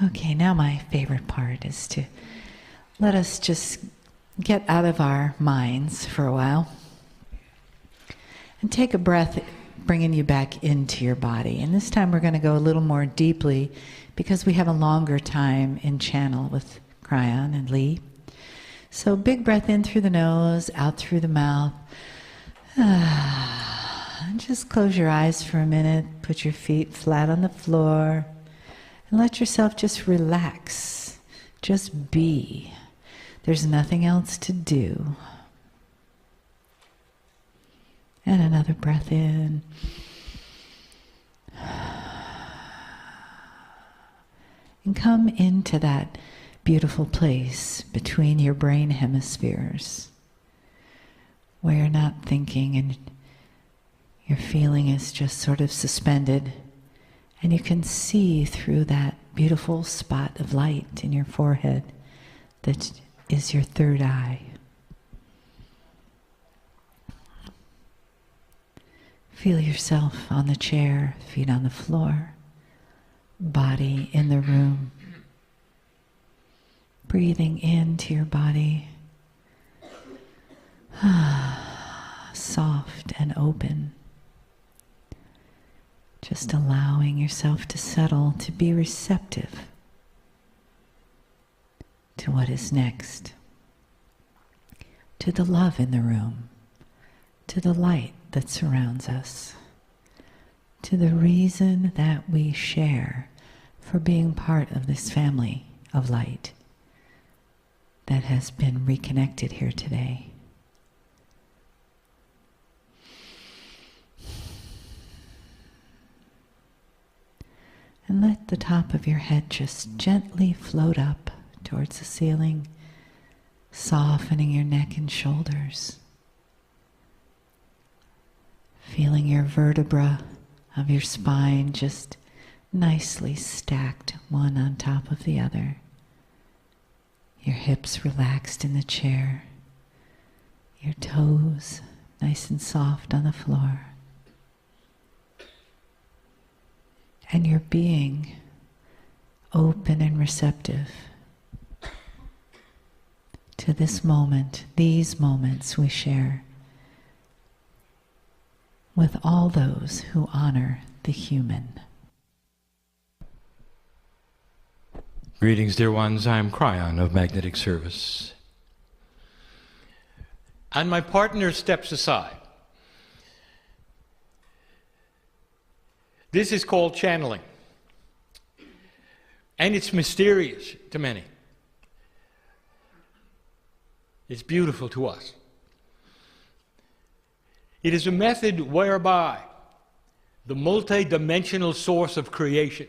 Okay, now my favorite part is to let us just get out of our minds for a while and take a breath, bringing you back into your body. And this time we're going to go a little more deeply because we have a longer time in channel with Kryon and Lee. So big breath in through the nose, out through the mouth. And just close your eyes for a minute, put your feet flat on the floor, and let yourself just relax. Just be. There's nothing else to do. And another breath in. And come into that beautiful place between your brain hemispheres where you're not thinking and your feeling is just sort of suspended, and you can see through that beautiful spot of light in your forehead that is your third eye. Feel yourself on the chair, feet on the floor, body in the room. Breathing into your body, soft and open. Just allowing yourself to settle, to be receptive to what is next, to the love in the room, to the light that surrounds us, to the reason that we share for being part of this family of light that has been reconnected here today. And let the top of your head just gently float up towards the ceiling, softening your neck and shoulders. Feeling your vertebra of your spine just nicely stacked one on top of the other. Your hips relaxed in the chair. Your toes nice and soft on the floor. And your being open and receptive to this moment, these moments we share with all those who honor the human. Greetings, dear ones. I am Kryon of Magnetic Service. And my partner steps aside. This is called channeling. And it's mysterious to many. It's beautiful to us. It is a method whereby the multi-dimensional source of creation,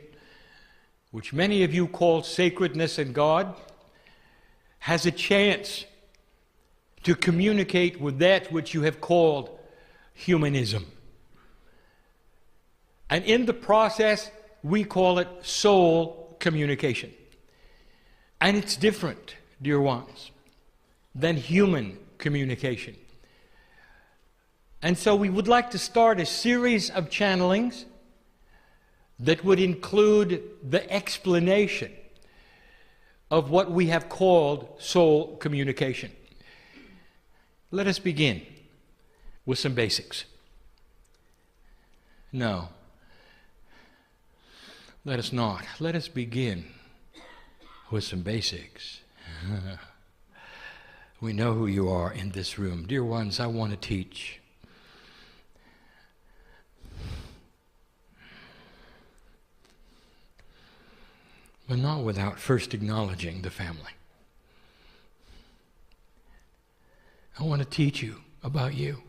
which many of you call sacredness and God, has a chance to communicate with that which you have called humanism. And in the process, we call it soul communication. And it's different, dear ones, than human communication. And so we would like to start a series of channelings that would include the explanation of what we have called soul communication. Let us begin with some basics. No. Let us not. Let us begin with some basics. We know who you are in this room. Dear ones, I want to teach. But not without first acknowledging the family. I want to teach you about you.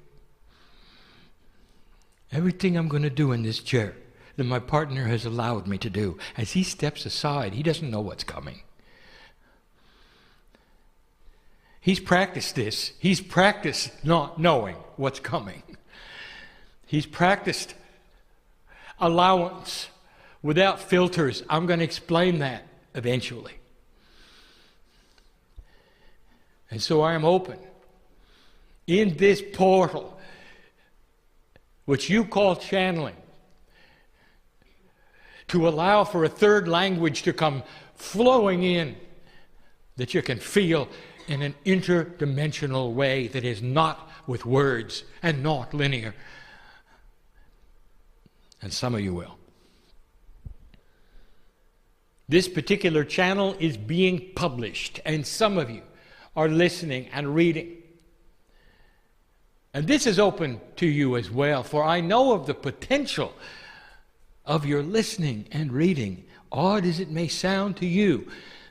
Everything I'm going to do in this chair that my partner has allowed me to do, as he steps aside, he doesn't know what's coming. He's practiced this. He's practiced not knowing what's coming. He's practiced allowance without filters. I'm going to explain that eventually. And so I am open in this portal, which you call channeling, to allow for a third language to come flowing in that you can feel in an interdimensional way that is not with words and not linear. And some of you will. This particular channel is being published, and some of you are listening and reading. And this is open to you as well, for I know of the potential of your listening and reading. Odd as it may sound to you,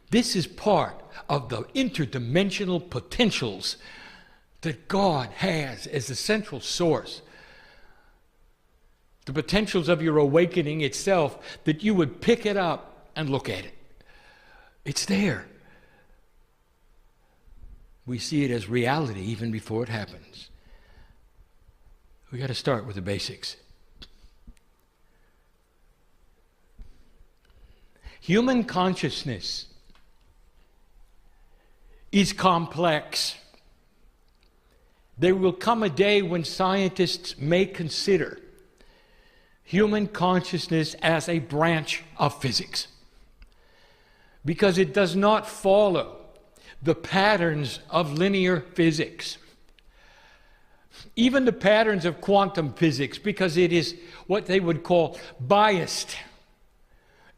this is part of the interdimensional potentials that God has as the central source. The potentials of your awakening itself, that you would pick it up and look at it. It's there. We see it as reality even before it happens. We got to start with the basics. Human consciousness is complex. There will come a day when scientists may consider human consciousness as a branch of physics, because it does not follow the patterns of linear physics, even the patterns of quantum physics, because it is what they would call biased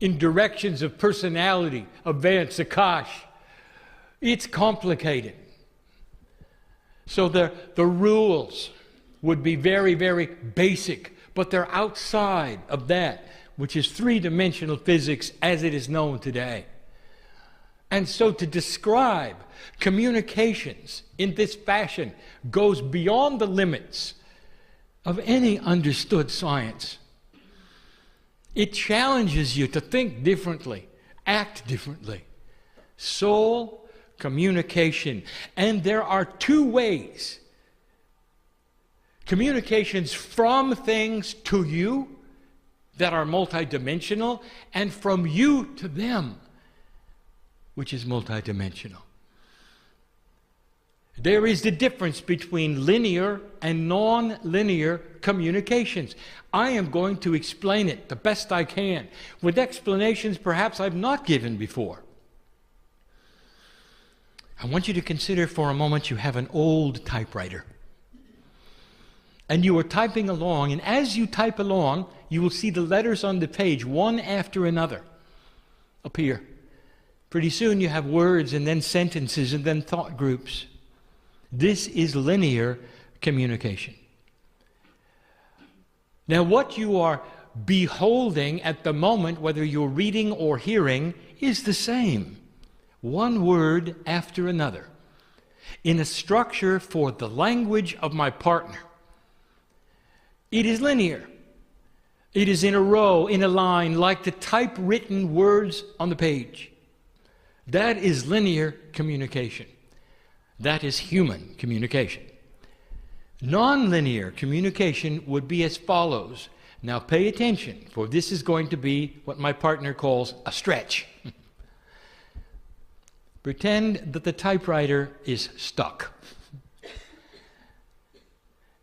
in directions of personality, events, akash. It's complicated. So the rules would be very, very basic, but they're outside of that, which is three-dimensional physics as it is known today. And so to describe communications in this fashion goes beyond the limits of any understood science. It challenges you to think differently, act differently. Soul communication. And there are two ways. Communications from things to you that are multidimensional, and from you to them, which is multidimensional. There is the difference between linear and non-linear communications. I am going to explain it the best I can, with explanations perhaps I've not given before. I want you to consider for a moment you have an old typewriter. And you are typing along, and as you type along, you will see the letters on the page, one after another, appear. Pretty soon you have words, and then sentences, and then thought groups. This is linear communication. Now, what you are beholding at the moment, whether you're reading or hearing, is the same. One word after another, in a structure for the language of my partner. It is linear. It is in a row, in a line, like the typewritten words on the page. That is linear communication. That is human communication. Non-linear communication would be as follows. Now pay attention, for this is going to be what my partner calls a stretch. Pretend that the typewriter is stuck.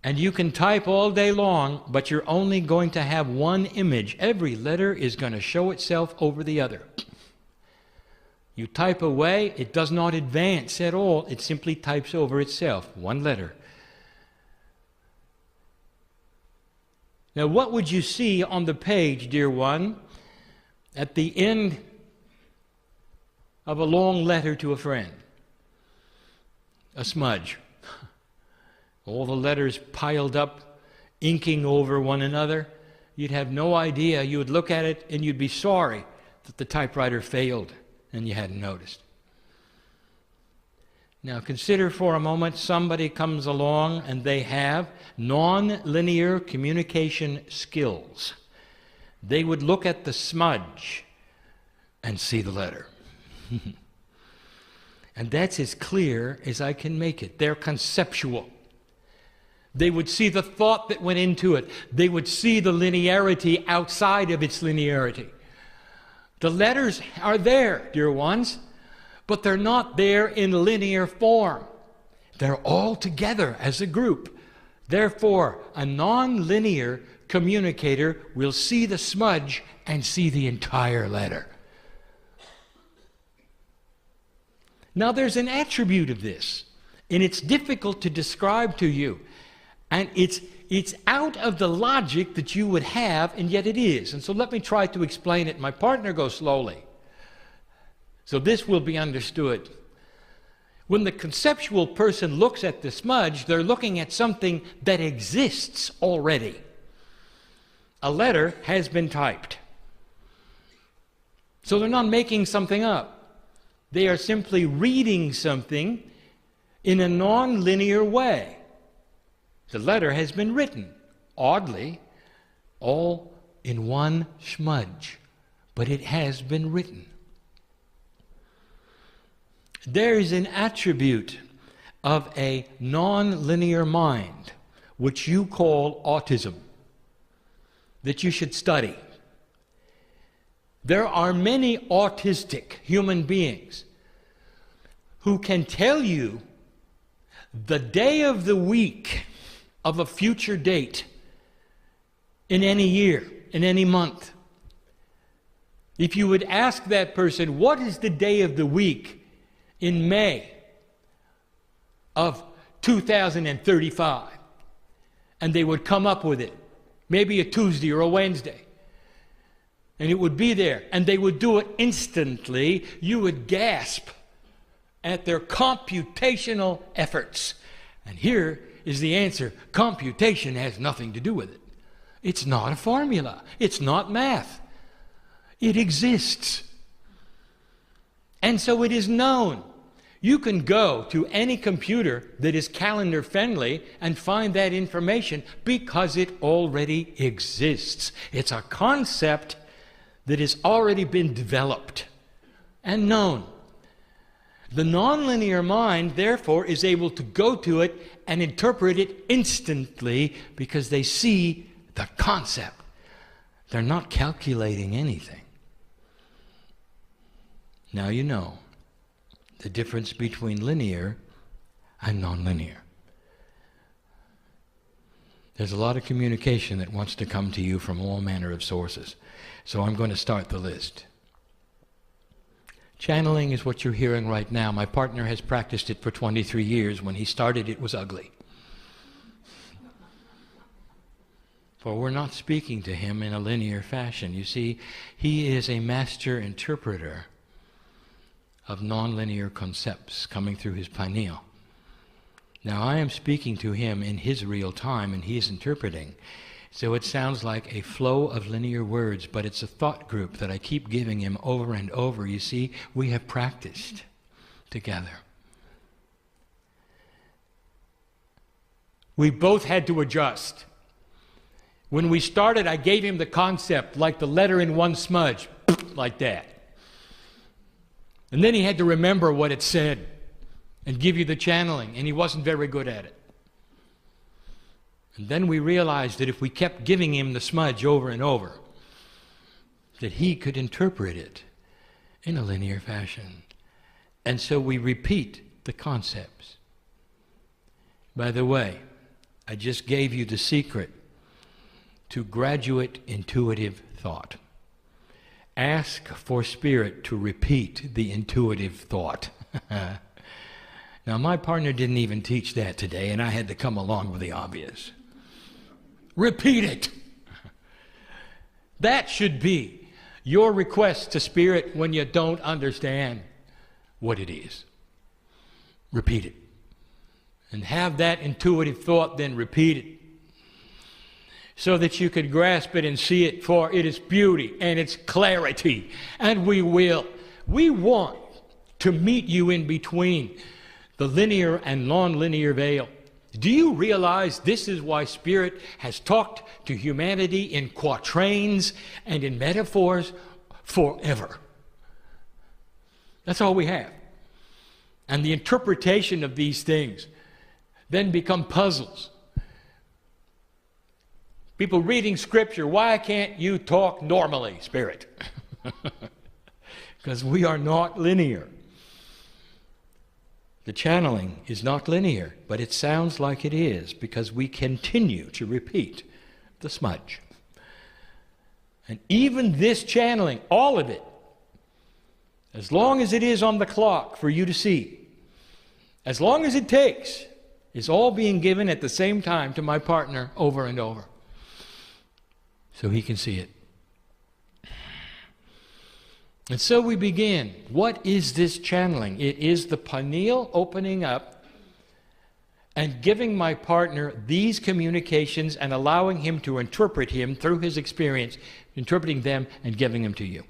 And you can type all day long, but you're only going to have one image. Every letter is going to show itself over the other. You type away, it does not advance at all. It simply types over itself, one letter. Now, what would you see on the page, dear one, at the end of a long letter to a friend? A smudge. All the letters piled up, inking over one another. You'd have no idea. You would look at it and you'd be sorry that the typewriter failed and you hadn't noticed. Now consider for a moment somebody comes along and they have non-linear communication skills. They would look at the smudge and see the letter. And that's as clear as I can make it. They're conceptual. They would see the thought that went into it. They would see the linearity outside of its linearity. The letters are there, dear ones, but they're not there in linear form. They're all together as a group. Therefore, a non-linear communicator will see the smudge and see the entire letter. Now there's an attribute of this, and it's difficult to describe to you. And it's out of the logic that you would have, and yet it is. And so let me try to explain it. My partner goes slowly, so this will be understood. When the conceptual person looks at the smudge, they're looking at something that exists already. A letter has been typed. So they're not making something up. They are simply reading something in a non-linear way. The letter has been written, oddly, all in one smudge, but it has been written. There is an attribute of a non-linear mind, which you call autism, that you should study. There are many autistic human beings who can tell you the day of the week of a future date in any year, in any month. If you would ask that person, what is the day of the week in May of 2035? And they would come up with it, maybe a Tuesday or a Wednesday. And it would be there, and they would do it instantly. You would gasp at their computational efforts. And here is the answer. Computation has nothing to do with it. It's not a formula. It's not math. It exists. And so it is known. You can go to any computer that is calendar friendly and find that information because it already exists. It's a concept that has already been developed and known. The nonlinear mind, therefore, is able to go to it and interpret it instantly because they see the concept. They're not calculating anything. Now you know the difference between linear and nonlinear. There's a lot of communication that wants to come to you from all manner of sources. So I'm going to start the list. Channeling is what you're hearing right now. My partner has practiced it for 23 years. When he started, it was ugly. For we're not speaking to him in a linear fashion. You see, he is a master interpreter of nonlinear concepts coming through his pineal. Now I am speaking to him in his real time, and he is interpreting. So it sounds like a flow of linear words, but it's a thought group that I keep giving him over and over. You see, we have practiced together. We both had to adjust. When we started, I gave him the concept like the letter in one smudge, like that. And then he had to remember what it said and give you the channeling, and he wasn't very good at it. And then we realized that if we kept giving him the smudge over and over, that he could interpret it in a linear fashion. And so we repeat the concepts. By the way, I just gave you the secret to graduate intuitive thought. Ask for Spirit to repeat the intuitive thought. Now, my partner didn't even teach that today, and I had to come along with the obvious. Repeat it. That should be your request to Spirit when you don't understand what it is. Repeat it. And have that intuitive thought then repeat it, so that you could grasp it and see it for it is beauty and its clarity. And we will. We want to meet you in between the linear and non-linear veil. Do you realize this is why Spirit has talked to humanity in quatrains and in metaphors forever? That's all we have. And the interpretation of these things then become puzzles. People reading Scripture, why can't you talk normally, Spirit? Because we are not linear. The channeling is not linear, but it sounds like it is because we continue to repeat the smudge. And even this channeling, all of it, as long as it is on the clock for you to see, as long as it takes, is all being given at the same time to my partner over and over, so he can see it. And so we begin. What is this channeling? It is the pineal opening up and giving my partner these communications and allowing him to interpret him through his experience, interpreting them and giving them to you.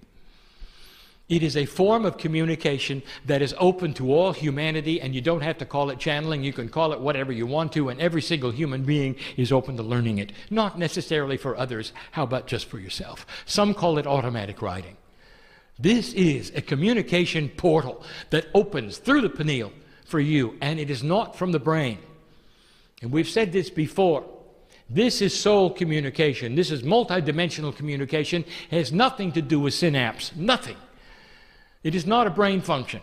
It is a form of communication that is open to all humanity, and you don't have to call it channeling. You can call it whatever you want to, and every single human being is open to learning it. Not necessarily for others. How about just for yourself? Some call it automatic writing. This is a communication portal that opens through the pineal for you, and it is not from the brain. And we've said this before. This is soul communication. This is multidimensional communication. It has nothing to do with synapse. Nothing. It is not a brain function.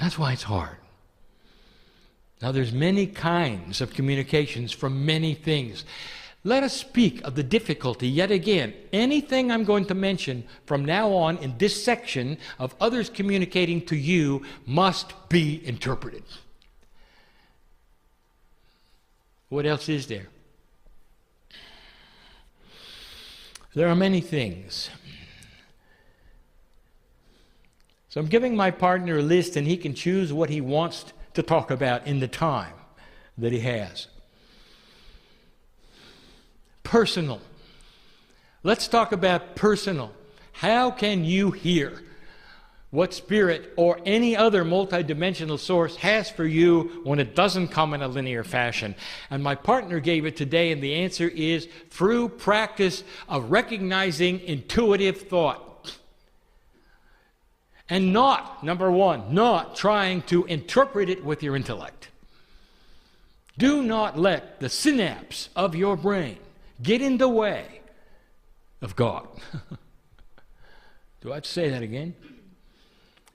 That's why it's hard. Now, there's many kinds of communications from many things. Let us speak of the difficulty yet again. Anything I'm going to mention from now on in this section of others communicating to you must be interpreted. What else is there? There are many things. So I'm giving my partner a list, and he can choose what he wants to talk about in the time that he has. Personal. Let's talk about personal. How can you hear what spirit or any other multidimensional source has for you when it doesn't come in a linear fashion? And my partner gave it today, and the answer is through practice of recognizing intuitive thought. And not, number one, not trying to interpret it with your intellect. Do not let the synapse of your brain get in the way of God. Do I have to say that again?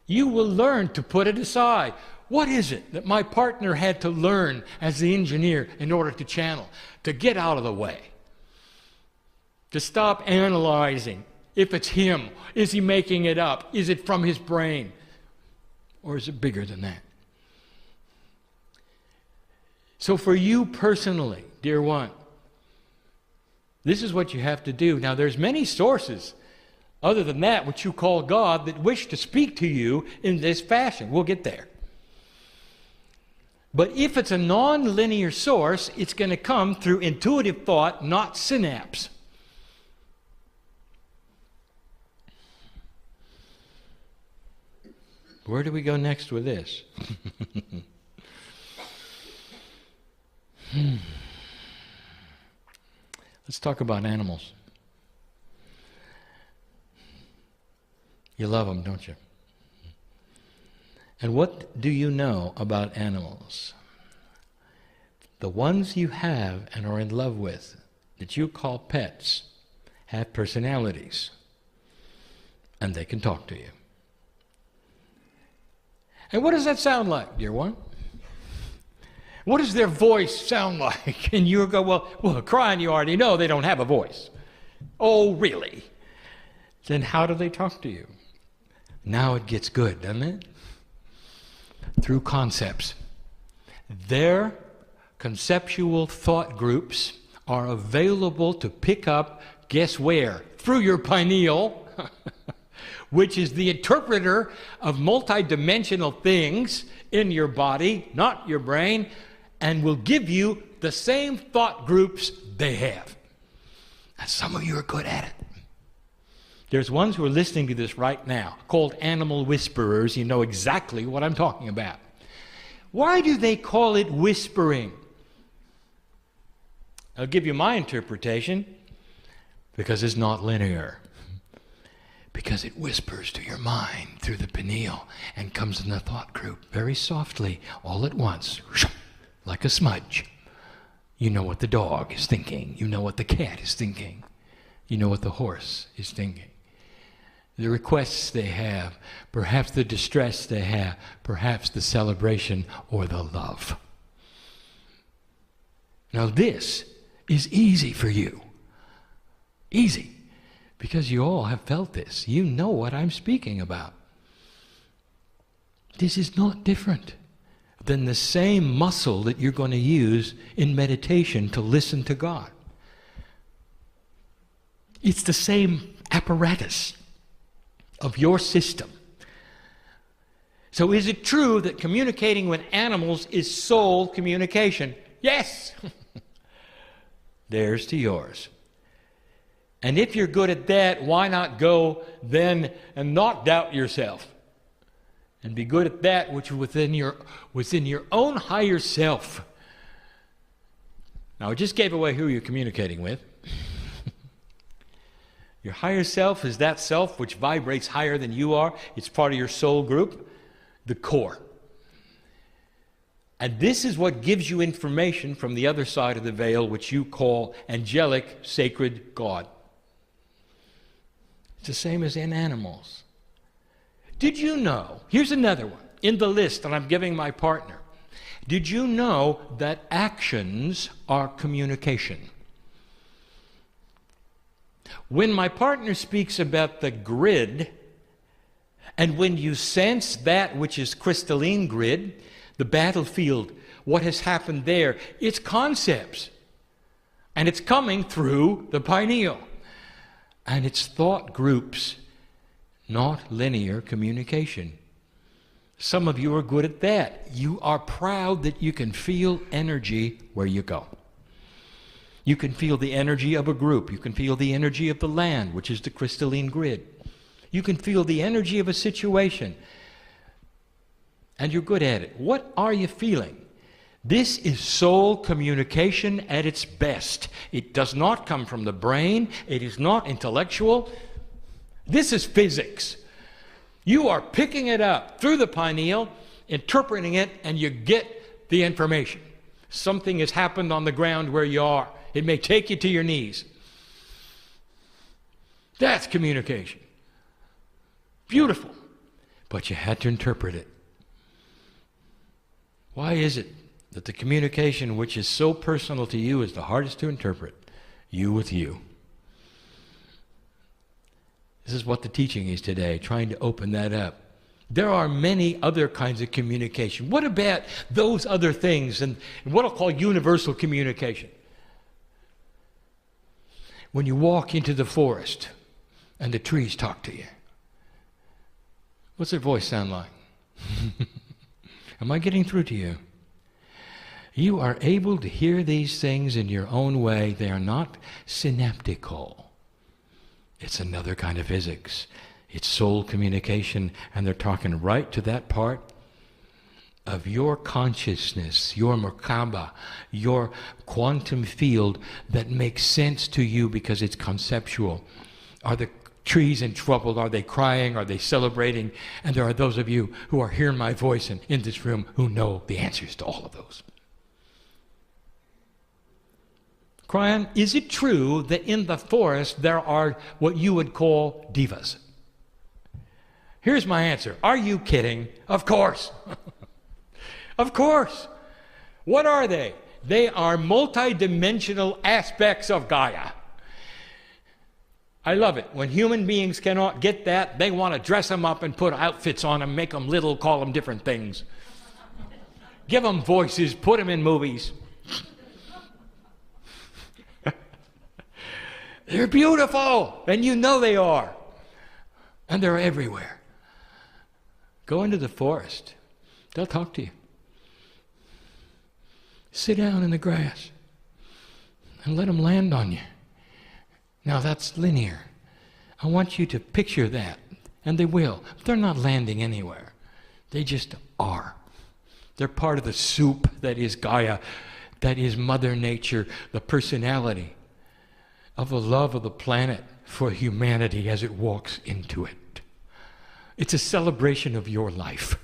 You will learn to put it aside. What is it that my partner had to learn as the engineer in order to channel? To get out of the way. To stop analyzing. If it's him, is he making it up? Is it from his brain? Or is it bigger than that? So for you personally, dear one, this is what you have to do. Now, there's many sources other than that, which you call God, that wish to speak to you in this fashion. We'll get there. But if it's a non-linear source, it's going to come through intuitive thought, not synapse. Where do we go next with this? Let's talk about animals. You love them, don't you? And what do you know about animals? The ones you have and are in love with, that you call pets, have personalities, and they can talk to you. And what does that sound like, dear one? What does their voice sound like? And you go, well, Kryon, you already know they don't have a voice. Oh, really? Then how do they talk to you? Now it gets good, doesn't it? Through concepts. Their conceptual thought groups are available to pick up, guess where? Through your pineal, which is the interpreter of multidimensional things in your body, not your brain, and will give you the same thought groups they have. And some of you are good at it. There's ones who are listening to this right now, called animal whisperers. You know exactly what I'm talking about. Why do they call it whispering? I'll give you my interpretation. Because it's not linear. Because it whispers to your mind through the pineal and comes in the thought group very softly, all at once, like a smudge. You know what the dog is thinking. You know what the cat is thinking. You know what the horse is thinking. The requests they have, perhaps the distress they have, perhaps the celebration or the love. Now this is easy for you. Easy. Because you all have felt this. You know what I'm speaking about. This is not different than the same muscle that you're going to use in meditation to listen to God. It's the same apparatus of your system. So is it true that communicating with animals is soul communication? Yes! There's to yours. And if you're good at that, why not go then and not doubt yourself? And be good at that which is within your own higher self. Now, I just gave away who you're communicating with. Your higher self is that self which vibrates higher than you are. It's part of your soul group, the core. And this is what gives you information from the other side of the veil, which you call angelic, sacred God. It's the same as in animals. Did you know, here's another one, in the list that I'm giving my partner. Did you know that actions are communication? When my partner speaks about the grid, and when you sense that which is crystalline grid, the battlefield, what has happened there, it's concepts. And it's coming through the pineal. And it's thought groups, not linear communication. Some of you are good at that. You are proud that you can feel energy where you go. You can feel the energy of a group. You can feel the energy of the land, which is the crystalline grid. You can feel the energy of a situation. And you're good at it. What are you feeling? This is soul communication at its best. It does not come from the brain. It is not intellectual. This is physics. You are picking it up through the pineal, interpreting it, and you get the information. Something has happened on the ground where you are. It may take you to your knees. That's communication. Beautiful. But you had to interpret it. Why is it that the communication which is so personal to you is the hardest to interpret? You with you. This is what the teaching is today, trying to open that up. There are many other kinds of communication. What about those other things and what I'll call universal communication? When you walk into the forest and the trees talk to you, what's their voice sound like? Am I getting through to you? You are able to hear these things in your own way. They are not synaptical. It's another kind of physics. It's soul communication, and they're talking right to that part of your consciousness, your Merkaba, your quantum field that makes sense to you because it's conceptual. Are the trees in trouble? Are they crying? Are they celebrating? And there are those of you who are hearing my voice and in this room who know the answers to all of those. Kryon, is it true that in the forest there are what you would call divas? Here's my answer. Are you kidding? Of course. Of course. What are they? They are multidimensional aspects of Gaia. I love it. When human beings cannot get that, they want to dress them up and put outfits on them, make them little, call them different things. Give them voices, put them in movies. They're beautiful, and you know they are. And they're everywhere. Go into the forest. They'll talk to you. Sit down in the grass and let them land on you. Now that's linear. I want you to picture that, and they will. They're not landing anywhere. They just are. They're part of the soup that is Gaia, that is Mother Nature, the personality of the love of the planet for humanity as it walks into it. It's a celebration of your life.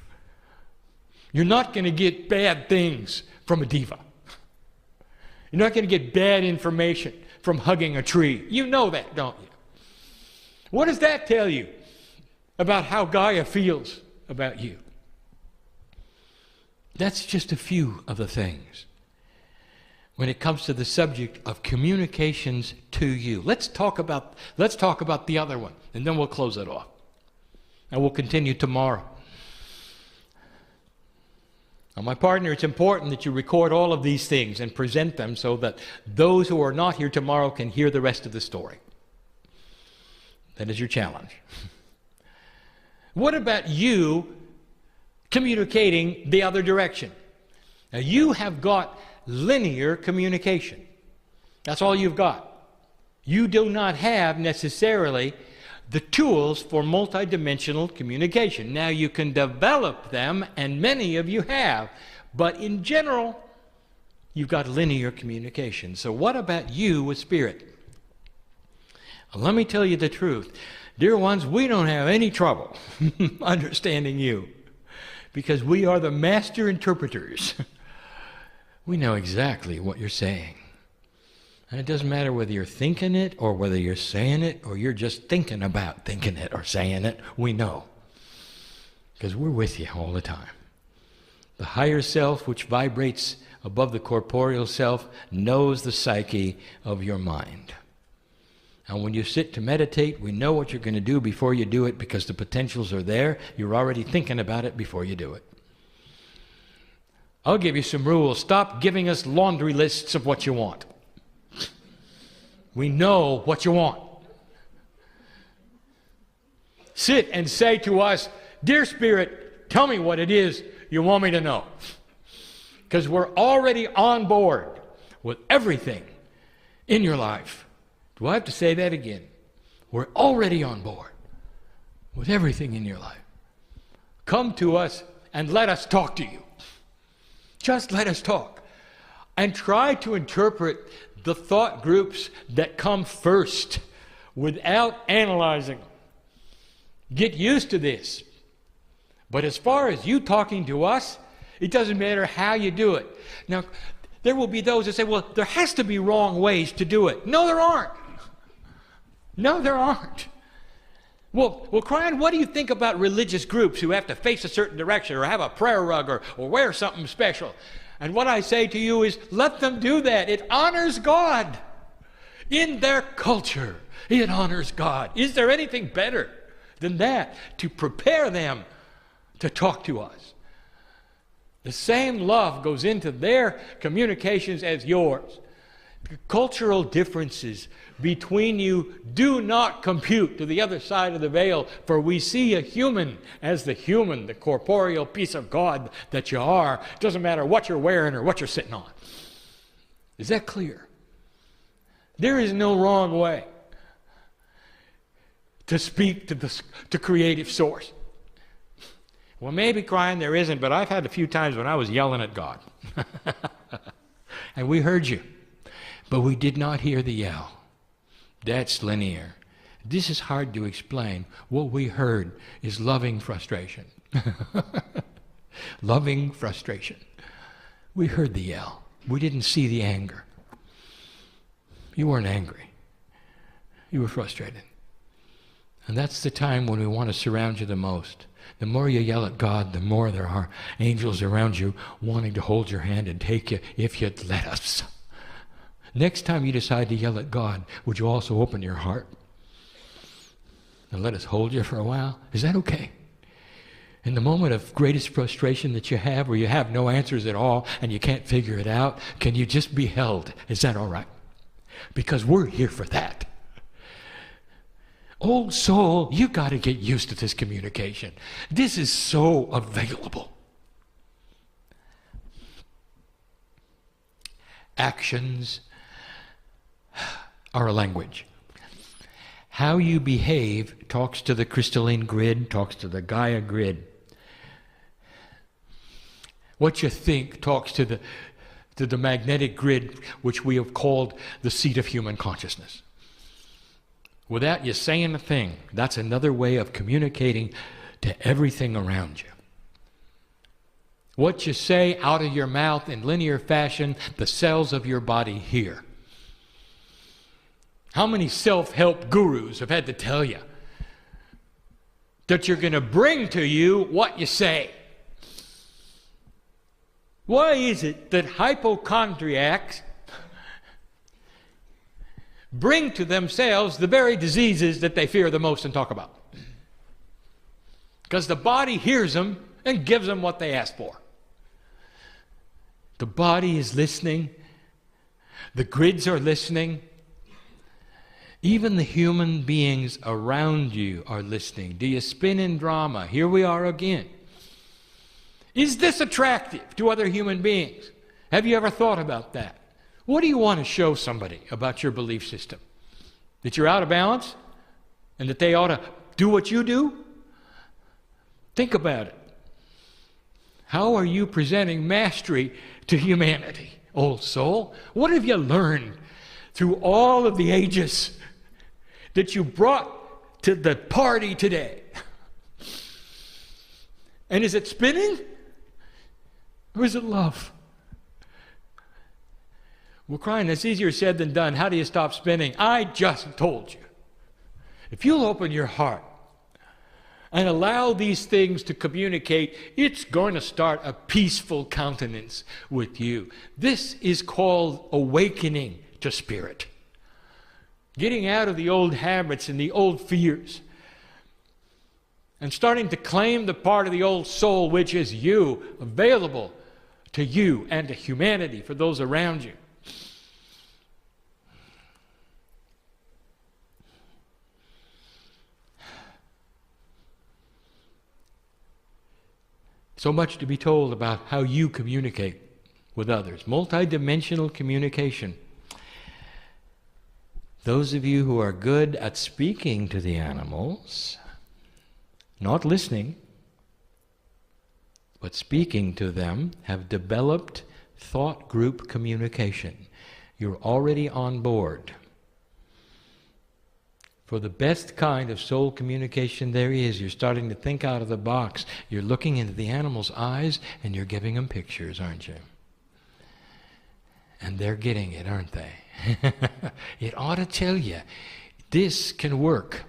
You're not going to get bad things from a diva. You're not going to get bad information from hugging a tree. You know that, don't you? What does that tell you about how Gaia feels about you? That's just a few of the things. when it comes to the subject of communications to you. Let's talk about the other one, and then we'll close it off. And we'll continue tomorrow. Now, my partner, it's important that you record all of these things and present them so that those who are not here tomorrow can hear the rest of the story. That is your challenge. What about you communicating the other direction? Now, you have got linear communication. That's all you've got. You do not have necessarily the tools for multidimensional communication. Now, you can develop them, and many of you have, but in general, you've got linear communication. So what about you with Spirit? Well, let me tell you the truth. Dear ones, we don't have any trouble understanding you because we are the master interpreters. We know exactly what you're saying. And it doesn't matter whether you're thinking it or whether you're saying it or you're just thinking about thinking it or saying it. We know. Because we're with you all the time. The higher self, which vibrates above the corporeal self, knows the psyche of your mind. And when you sit to meditate, we know what you're going to do before you do it because the potentials are there. You're already thinking about it before you do it. I'll give you some rules. Stop giving us laundry lists of what you want. We know what you want. Sit and say to us, Dear Spirit, tell me what it is you want me to know. Because we're already on board with everything in your life. Do I have to say that again? We're already on board with everything in your life. Come to us and let us talk to you. Just let us talk. And try to interpret the thought groups that come first without analyzing. Get used to this. But as far as you talking to us, it doesn't matter how you do it. Now, there will be those that say, well, there has to be wrong ways to do it. No, there aren't. No, there aren't. Well, Kryon, what do you think about religious groups who have to face a certain direction or have a prayer rug or wear something special? And what I say to you is, let them do that. It honors God. In their culture, it honors God. Is there anything better than that to prepare them to talk to us? The same love goes into their communications as yours. The cultural differences between you do not compute to the other side of the veil, for we see a human as the human, the corporeal piece of God that you are. It doesn't matter what you're wearing or what you're sitting on. Is that clear? There is no wrong way to speak to creative source. Well, maybe, Kryon, there isn't, but I've had a few times when I was yelling at God. And we heard you, but we did not hear the yell. That's linear. This is hard to explain. What we heard is loving frustration. Loving frustration. We heard the yell. We didn't see the anger. You weren't angry. You were frustrated. And that's the time when we want to surround you the most. The more you yell at God, the more there are angels around you wanting to hold your hand and take you if you'd let us. Next time you decide to yell at God, would you also open your heart and let us hold you for a while? Is that okay? In the moment of greatest frustration that you have, where you have no answers at all and you can't figure it out, can you just be held? Is that all right? Because we're here for that. Old soul, you got to get used to this communication. This is so available. Actions are a language. How you behave talks to the crystalline grid, talks to the Gaia grid. What you think talks to the magnetic grid, which we have called the seat of human consciousness. Without you saying a thing, that's another way of communicating to everything around you. What you say out of your mouth in linear fashion, the cells of your body hear. How many self-help gurus have had to tell you that you're going to bring to you what you say? Why is it that hypochondriacs bring to themselves the very diseases that they fear the most and talk about. Because the body hears them and gives them what they ask for. The body is listening. The grids are listening. Even the human beings around you are listening. Do you spin in drama? Here we are again. Is this attractive to other human beings? Have you ever thought about that? What do you want to show somebody about your belief system? That you're out of balance? And that they ought to do what you do? Think about it. How are you presenting mastery to humanity, old soul? What have you learned through all of the ages that you brought to the party today? And is it spinning? Or is it love? Well, Kryon, that's easier said than done. How do you stop spinning? I just told you. If you'll open your heart and allow these things to communicate, it's going to start a peaceful countenance with you. This is called awakening to spirit. Getting out of the old habits and the old fears. And starting to claim the part of the old soul which is you, available to you and to humanity, for those around you. So much to be told about how you communicate with others. Multidimensional communication. Those of you who are good at speaking to the animals, not listening, but speaking to them, have developed thought group communication. You're already on board. For the best kind of soul communication there is, you're starting to think out of the box. You're looking into the animal's eyes and you're giving them pictures, aren't you? And they're getting it, aren't they? It ought to tell you, this can work.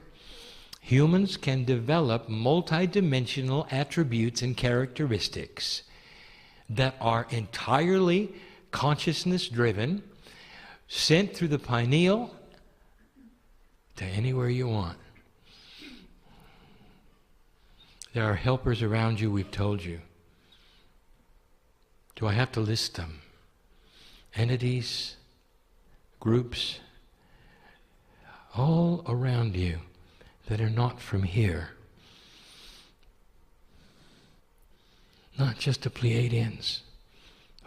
Humans can develop multidimensional attributes and characteristics that are entirely consciousness-driven, sent through the pineal to anywhere you want. There are helpers around you, we've told you. Do I have to list them? Entities, groups, all around you that are not from here. Not just the Pleiadians,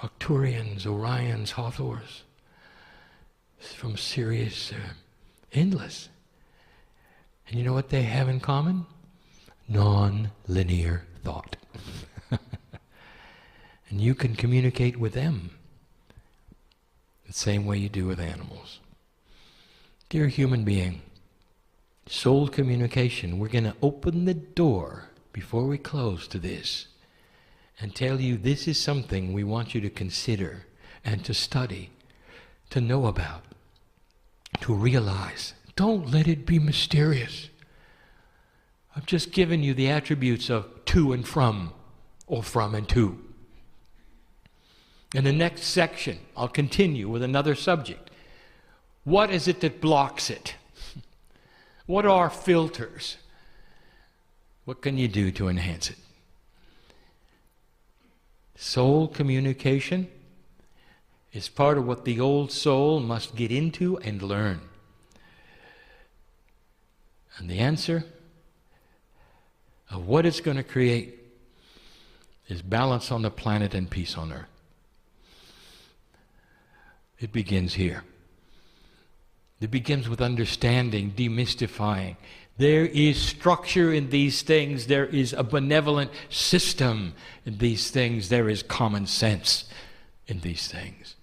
Arcturians, Orions, Hathors, from Sirius, endless. And you know what they have in common? Non-linear thought. And you can communicate with them the same way you do with animals. Dear human being, soul communication, we're going to open the door before we close to this and tell you this is something we want you to consider and to study, to know about, to realize. Don't let it be mysterious. I've just given you the attributes of to and from, or from and to. In the next section, I'll continue with another subject. What is it that blocks it? What are filters? What can you do to enhance it? Soul communication is part of what the old soul must get into and learn. And the answer of what it's going to create is balance on the planet and peace on earth. It begins here. It begins with understanding, demystifying. There is structure in these things. There is a benevolent system in these things. There is common sense in these things.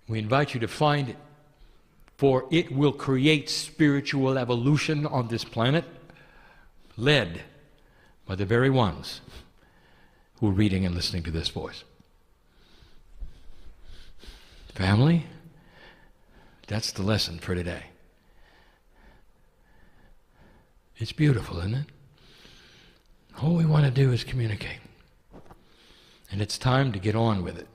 We invite you to find it, for it will create spiritual evolution on this planet, led by the very ones who are reading and listening to this voice. Family, that's the lesson for today. It's beautiful, isn't it? All we want to do is communicate. And it's time to get on with it.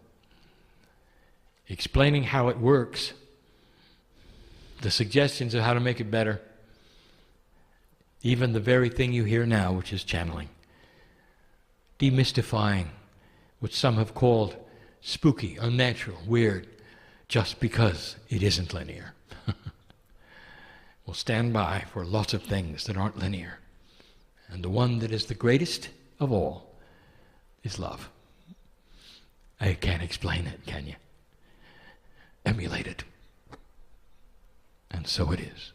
Explaining how it works the suggestions of how to make it better, even the very thing you hear now, which is channeling. Demystifying what some have called spooky, unnatural, weird, just because it isn't linear. We'll stand by for lots of things that aren't linear. And the one that is the greatest of all is love. I can't explain it, can you? Emulate it. And so it is.